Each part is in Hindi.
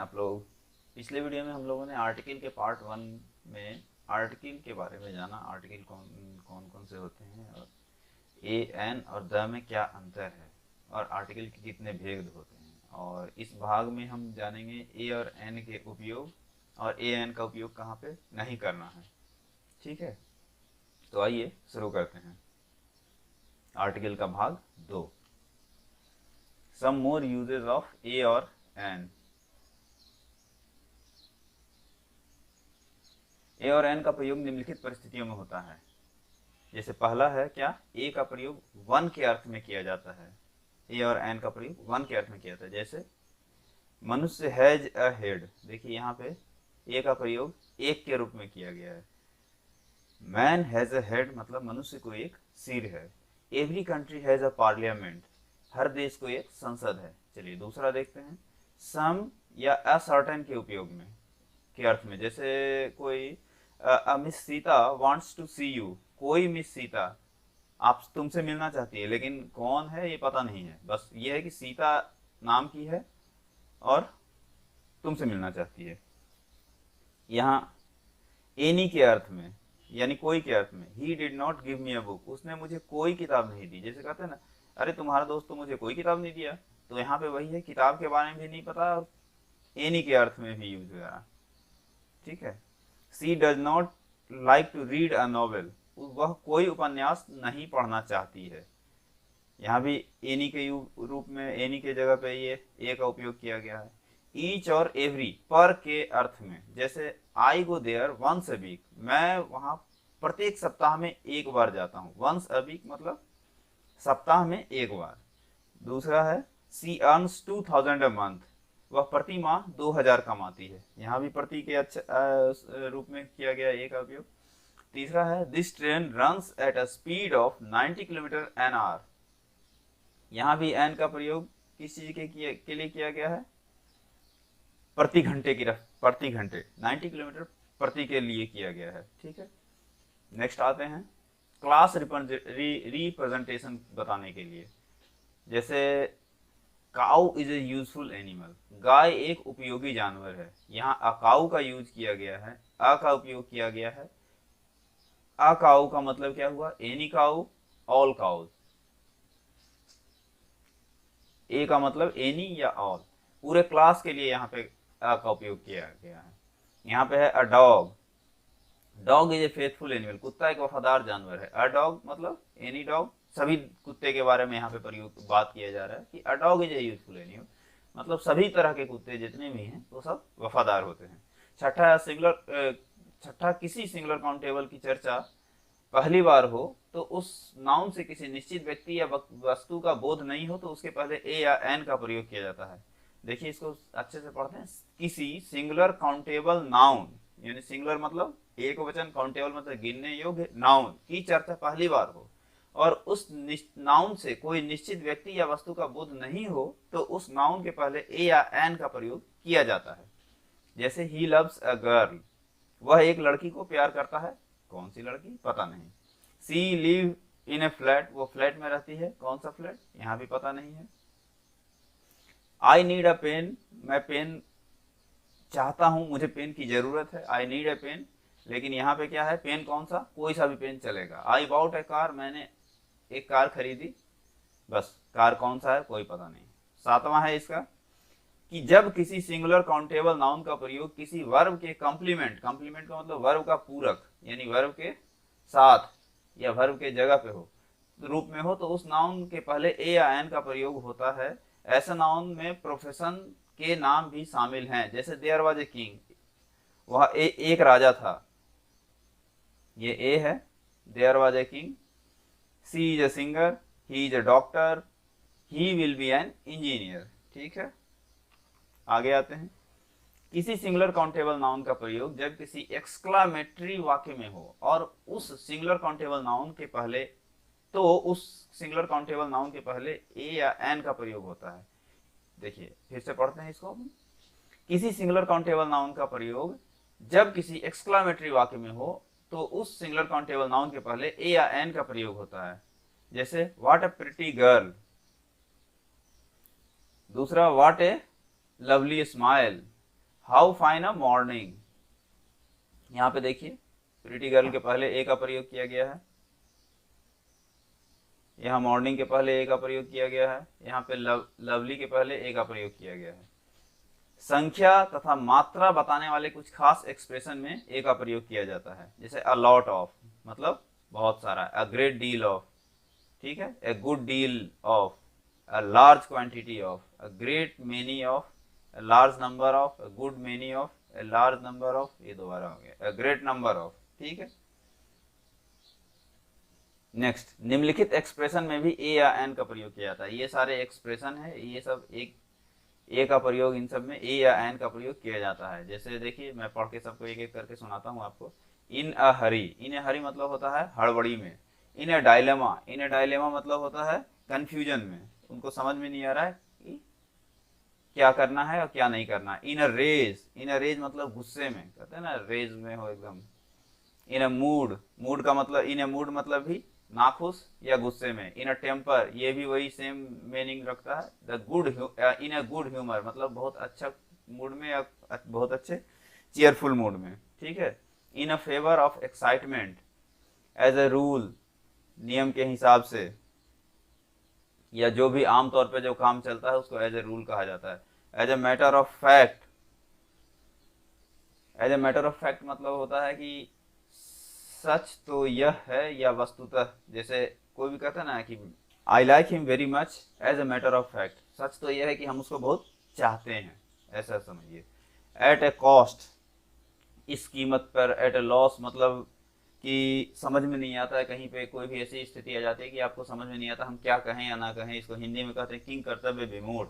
आप लोग? पिछले वीडियो में हम लोगों ने आर्टिकल के पार्ट 1 में आर्टिकल के बारे में जाना। आर्टिकल कौन कौन कौन से होते हैं और ए एन और द में क्या अंतर है और आर्टिकल के कितने भेद होते हैं। और इस भाग में हम जानेंगे ए और एन के उपयोग और ए एन का उपयोग कहाँ पे नहीं करना है। ठीक है, तो आइए शुरू करते हैं आर्टिकल का भाग 2। सम मोर यूजेस ऑफ ए और एन। ए और एन का प्रयोग निम्नलिखित परिस्थितियों में होता है। जैसे पहला है क्या, ए का प्रयोग वन के अर्थ में किया जाता है। ए और एन का प्रयोग वन के अर्थ में किया जाता है। जैसे मनुष्य हैज अ हेड, देखिए यहाँ पे ए का प्रयोग एक के रूप में किया गया है। मैन हैज अ हेड मतलब मनुष्य को एक सिर है। Every country has a parliament, हर देश को एक संसद है। चलिए दूसरा देखते हैं, सम या असर्टेन के उपयोग में के अर्थ में। जैसे कोई miss Sita wants to see you, कोई मिस सीता आप तुमसे मिलना चाहती है, लेकिन कौन है ये पता नहीं है, बस ये है कि सीता नाम की है और तुमसे मिलना चाहती है। यहाँ एनी के अर्थ में यानी कोई के अर्थ में, he did not give me a book, उसने मुझे कोई किताब नहीं दी। जैसे कहते हैं ना, अरे तुम्हारा दोस्त तो मुझे कोई किताब नहीं दिया, तो यहाँ पे वही है, किताब के बारे में भी नहीं पता और एनी के अर्थ में भी यूज हुआ। ठीक है, she does not like to read a novel, वह कोई उपन्यास नहीं पढ़ना चाहती है। यहाँ भी एनी के रूप में, एनी के जगह पे ये ए का उपयोग किया गया है। ईच और एवरी पर के अर्थ में, जैसे I go there once a week, मैं वहां प्रत्येक सप्ताह में एक बार जाता हूँ। वंस अ वीक मतलब सप्ताह में एक बार। दूसरा है सी अर्न्स 2000 अ मंथ, वह प्रति माह 2000 कमाती है। यहाँ भी प्रति के रूप में किया गया ए का उपयोग। तीसरा है this train runs at a speed of 90 kilometre an hour, यहाँ भी एन का प्रयोग किस चीज के लिए किया गया है, प्रति घंटे की प्रति घंटे 90 किलोमीटर प्रति के लिए किया गया है। ठीक है, नेक्स्ट आते हैं क्लास रिप्रेजेंटेशन बताने के लिए। जैसे cow is a useful animal, गाय एक उपयोगी जानवर है। यहाँ अकाउ का यूज किया गया है, अ का उपयोग किया गया है। अ काउ का मतलब क्या हुआ, एनी काउ, ऑल काउज। ए का मतलब एनी या ऑल, पूरे क्लास के लिए यहाँ पे अ का उपयोग किया गया है। यहाँ पे है a dog, dog is a faithful animal, कुत्ता एक वफादार जानवर है। अ डॉग मतलब एनी डॉग, सभी कुत्ते के बारे में यहाँ पे प्रयोग बात किया जा रहा है कि a dog is a useful animal, मतलब सभी तरह के कुत्ते जितने भी हैं वो सब वफादार होते हैं। छठा किसी सिंगुलर काउंटेबल की चर्चा पहली बार हो तो उस नाउन से किसी निश्चित व्यक्ति या वस्तु का बोध नहीं हो तो उसके पहले ए या एन का प्रयोग किया जाता है। देखिए इसको अच्छे से पढ़ते हैं। किसी सिंगुलर काउंटेबल नाउन, यानी सिंगुलर मतलब एक वचन, काउंटेबल मतलब गिनने योग्य, नाउन की चर्चा पहली बार हो और उस नाउन से कोई निश्चित व्यक्ति या वस्तु का बोध नहीं हो तो उस नाउन के पहले ए या एन का प्रयोग किया जाता है। जैसे ही लव्स अ गर्ल, वह एक लड़की को प्यार करता है। कौन सी लड़की पता नहीं। सी लिव इन ए फ्लैट, वो फ्लैट में रहती है। कौन सा फ्लैट यहाँ भी पता नहीं है। आई नीड अ पेन, मैं पेन चाहता हूं, मुझे पेन की जरूरत है। आई नीड अ पेन, लेकिन यहाँ पे क्या है, पेन कौन सा, कोई सा भी पेन चलेगा। आई बाउट ए कार, मैंने एक कार खरीदी, बस कार कौन सा है कोई पता नहीं। सातवां है इसका कि जब किसी सिंगुलर काउंटेबल नाउन का प्रयोग किसी वर्ब के कॉम्प्लीमेंट, कॉम्प्लीमेंट का मतलब वर्ब का पूरक यानी वर्ब के साथ या वर्ब के जगह पे हो रूप में हो तो उस नाउन के पहले ए या एन का प्रयोग होता है। ऐसे नाउन में प्रोफेशन के नाम भी शामिल हैं। जैसे देयर वाज ए किंग, वह एक राजा था, ये ए है। There was a king. She is a singer, he is a doctor, he will be an engineer. ठीक है, आगे आते हैं। किसी सिंगुलर काउंटेबल नाउन का प्रयोग जब किसी एक्सक्लामेटरी वाक्य में हो और उस सिंगुलर काउंटेबल नाउन के पहले, तो उस सिंगुलर काउंटेबल नाउन के पहले ए या एन का प्रयोग होता है। देखिए फिर से पढ़ते हैं इसको। किसी सिंगुलर काउंटेबल नाउन का प्रयोग जब किसी एक्सक्लामेटरी वाक्य में हो तो उस सिंगुलर काउंटेबल नाउन के पहले ए या एन का प्रयोग होता है। जैसे व्हाट अ प्रिटी गर्ल। दूसरा what A lovely smile, how fine a morning. यहाँ पे देखिए प्रीटी गर्ल के पहले ए का प्रयोग किया गया है, यहाँ मॉर्निंग के पहले ए का प्रयोग किया गया है, यहाँ पे लवली के पहले ए का प्रयोग किया गया है। संख्या तथा मात्रा बताने वाले कुछ खास एक्सप्रेशन में ए का प्रयोग किया जाता है, जैसे अ लॉट ऑफ मतलब बहुत सारा, अ ग्रेट डील ऑफ, ठीक है, a good deal of, a large quantity of, a great many of, a large number of, a good many of, a large number of, ये दोबारा हो गया, अ ग्रेट नंबर ऑफ, ठीक है। नेक्स्ट, निम्नलिखित एक्सप्रेशन में भी ए या एन का प्रयोग किया जाता है। ये सारे एक्सप्रेशन है, ये सब एक ए का प्रयोग, इन सब में ए या एन का प्रयोग किया जाता है। जैसे देखिए मैं पढ़ के सबको एक एक करके सुनाता हूँ आपको। इन अ हरी, इन ए हरी मतलब होता है हड़बड़ी में। इन ए डायलेमा, इन ए डायलेमा मतलब होता है कंफ्यूजन में, उनको समझ में नहीं आ रहा है कि क्या करना है और क्या नहीं करना। इन a rage, in a rage मतलब गुस्से में, कहते हैं ना रेज में हो एकदम। इन अ मूड, मूड का मतलब, इन अ मूड मतलब भी नाखुश या गुस्से में। इन अ टेम्पर, ये भी वही सेम मीनिंग रखता है। The good, in a good humour मतलब बहुत अच्छा मूड में या बहुत अच्छे चेयरफुल मूड में, ठीक है। In a favour of excitement, as a rule, नियम के हिसाब से, या जो भी आमतौर पे जो काम चलता है उसको एज ए रूल कहा जाता है। As a matter of fact, as a matter of fact मतलब होता है कि सच तो यह है या वस्तुतः, जैसे कोई भी कहता है ना कि I like him very much as a matter of fact, सच तो यह है कि हम उसको बहुत चाहते हैं, ऐसा समझिए। एट ए कॉस्ट, इस कीमत पर। एट ए लॉस मतलब कि समझ में नहीं आता है, कहीं पे कोई भी ऐसी स्थिति आ जाती है कि आपको समझ में नहीं आता हम क्या कहें या ना कहें। इसको हिंदी में कहते हैं किंग कर्तव्य विमूढ़।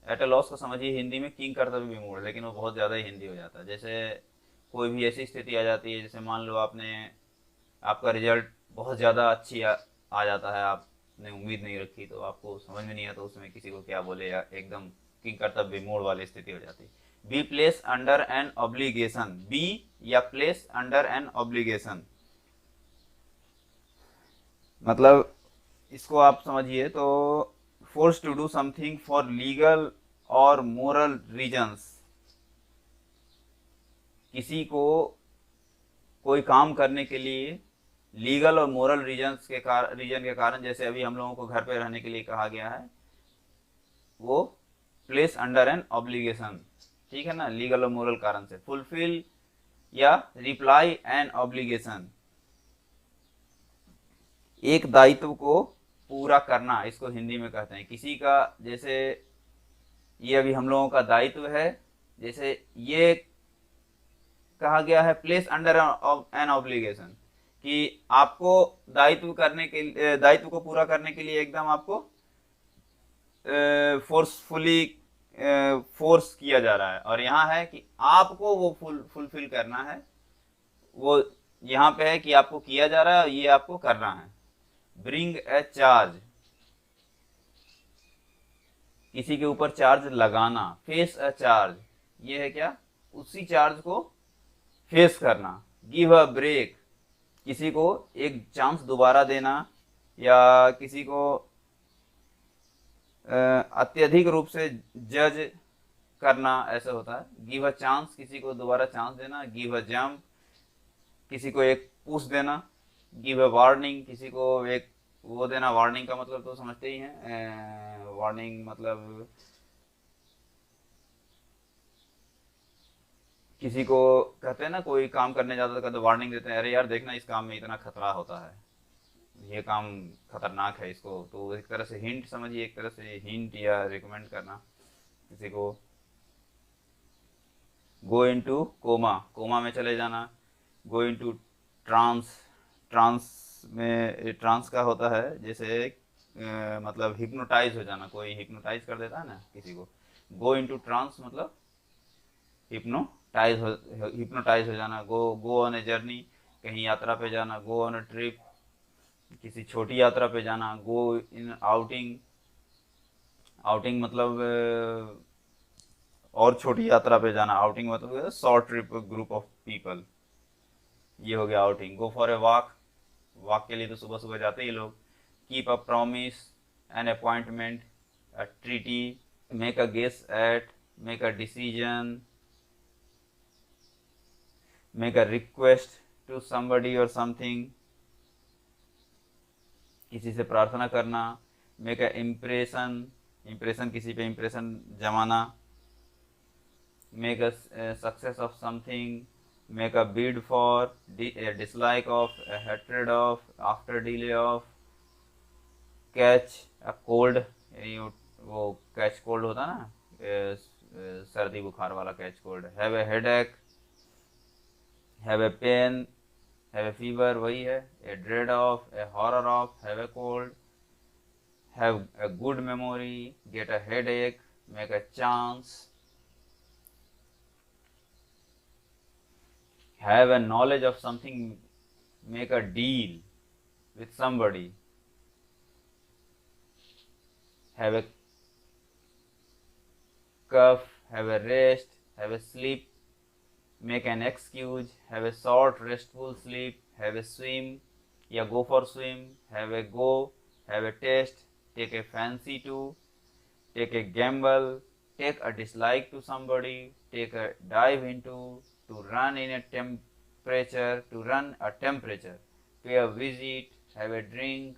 एट ए लॉस को समझिए हिंदी में किंग कर्तव्य विमूढ़, लेकिन वो बहुत ज़्यादा ही हिंदी हो जाता है। जैसे कोई भी ऐसी स्थिति आ जाती है, जैसे मान लो आपने, आपका रिजल्ट बहुत ज़्यादा आ जाता है, आपने उम्मीद नहीं रखी, तो आपको समझ में नहीं आता उसमें किसी को क्या बोले, या एकदम किंग कर्तव्य विमूढ़ वाली स्थिति हो जाती है। Be place under an obligation, be या प्लेस अंडर एन ऑब्लिगेशन मतलब इसको आप समझिए तो force to do something for legal और मोरल रीजंस, किसी को कोई काम करने के लिए लीगल और मोरल रीजन के कारण, जैसे अभी हम लोगों को घर पे रहने के लिए कहा गया है, वो प्लेस अंडर एन ऑब्लिगेशन, ठीक है ना, लीगल और मोरल कारण से। फुलफिल या रिप्लाई एन ऑब्लिगेशन, एक दायित्व को पूरा करना, इसको हिंदी में कहते हैं। किसी का, जैसे ये अभी हम लोगों का दायित्व है, जैसे ये कहा गया है प्लेस अंडर एन ऑब्लिगेशन, कि आपको दायित्व को पूरा करने के लिए एकदम आपको फोर्सफुली फोर्स किया जा रहा है। और यहाँ है कि आपको वो फुलफिल करना है, वो यहाँ पे है कि आपको किया जा रहा है, ये आपको करना है। ब्रिंग ए चार्ज, किसी के ऊपर चार्ज लगाना। फेस अ चार्ज, ये है क्या, उसी चार्ज को फेस करना। गिव अ ब्रेक, किसी को एक चांस दोबारा देना, या किसी को अत्यधिक रूप से जज करना, ऐसा होता है। गिव अ चांस, किसी को दोबारा चांस देना। गिव अ जंप, किसी को एक पुश देना। गिव अ वार्निंग, किसी को एक वो देना। वार्निंग का मतलब तो समझते ही हैं, वार्निंग मतलब किसी को कहते हैं ना, कोई काम करने जाता है तो वार्निंग देते हैं, अरे यार देखना इस काम में इतना खतरा होता है, ये काम खतरनाक है, इसको। तो एक तरह से हिंट समझिए, एक तरह से हिंट या रिकमेंड करना किसी को। गो इनटू कोमा, कोमा में चले जाना। गो इनटू ट्रांस, ट्रांस में, ट्रांस का होता है जैसे मतलब हिप्नोटाइज हो जाना, कोई हिप्नोटाइज कर देता है ना किसी को। गो इनटू ट्रांस मतलब हिप्नोटाइज हो जाना। गो ऑन ए जर्नी, कहीं यात्रा पे जाना। गो ऑन ए ट्रिप, किसी छोटी यात्रा पे जाना। गो इन आउटिंग, आउटिंग मतलब और छोटी यात्रा पे जाना। आउटिंग मतलब short trip, group of people, ये हो गया outing. Go for a walk, walk के लिए तो सुबह सुबह जाते ही लोग। Keep a promise, an appointment, a treaty, make a guess at, make a decision, make a request to somebody or something, किसी से प्रार्थना करना, make a impression, impression किसी पे impression जमाना, make a success of something, make a bid for, a dislike of, a hatred of, after delay of, catch a cold, वो कैच कोल्ड होता ना, सर्दी बुखार वाला catch cold, have a headache, have a pain, have a fever वही है, a dread of, a horror of, have a cold, have a good memory, get a headache, make a chance, have a knowledge of something, make a deal with somebody, have a cough, have a rest, have a sleep, make an excuse, have a short restful sleep, have a swim या go for swim, have a go, have a taste, take a fancy to, take a gamble, take a dislike to somebody, take a dive into, to run in a temperature, to run a temperature, pay a visit, have a drink,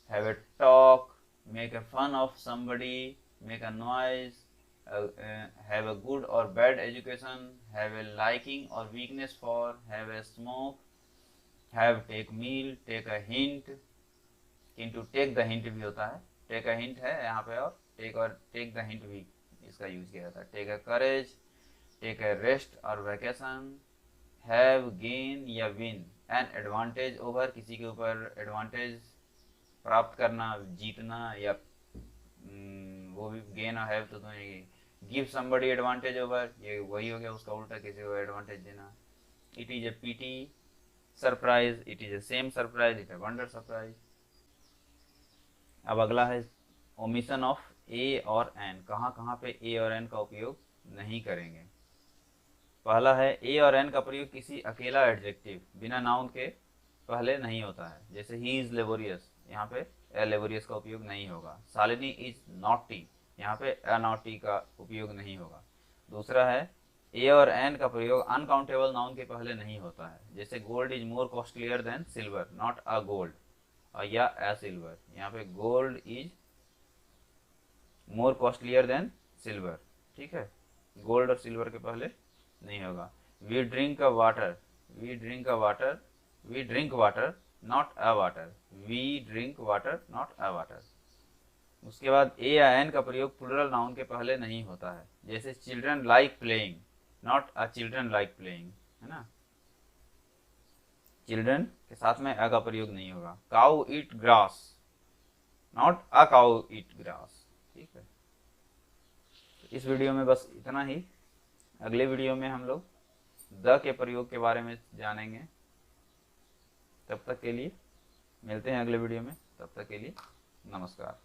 have a talk, make a fun of somebody, make a noise, have a good or bad education, have a liking or weakness for, have a smoke, have take meal, take a hint, किंतु take the hint भी होता है, take a hint है यहाँ पे, और take the hint भी इसका यूज किया जाता है, take a courage, take a rest और vacation, have gain या win an advantage over, किसी के ऊपर advantage प्राप्त करना, जीतना, या वो भी gain और have तो तुम्हें give somebody advantage over, ये वही हो गया उसका उल्टा, किसी को advantage देना, it is a pity surprise, it is a same surprise, it is a wonder surprise। अब अगला है omission of a और n, कहाँ कहाँ पे a और n का उपयोग नहीं करेंगे। पहला है ए और एन का प्रयोग किसी अकेला एडजेक्टिव बिना नाउन के पहले नहीं होता है, जैसे ही इज लेबोरियस, यहाँ पे ए लेबोरियस का उपयोग नहीं होगा। शालिनी इज नॉटी, यहाँ पे अ नॉटी का उपयोग नहीं होगा। दूसरा है ए और एन का प्रयोग अनकाउंटेबल नाउन के पहले नहीं होता है, जैसे gold is more costlier than silver, not a gold, या अ सिल्वर, यहाँ पे gold is more costlier than silver, ठीक है, गोल्ड और सिल्वर के पहले नहीं होगा। We drink a water, we drink a water, we drink water not a water, we drink water not a water. उसके बाद ए या एन का प्रयोग प्लूरल नाउन के पहले नहीं होता है, जैसे children like playing, not a children like playing, है ना, चिल्ड्रन के साथ में अ का प्रयोग नहीं होगा। Cow eat grass, not a cow eat grass, ठीक है। इस वीडियो में बस इतना ही। अगले वीडियो में हम लोग द के प्रयोग के बारे में जानेंगे। तब तक के लिए मिलते हैं अगले वीडियो में, तब तक के लिए नमस्कार।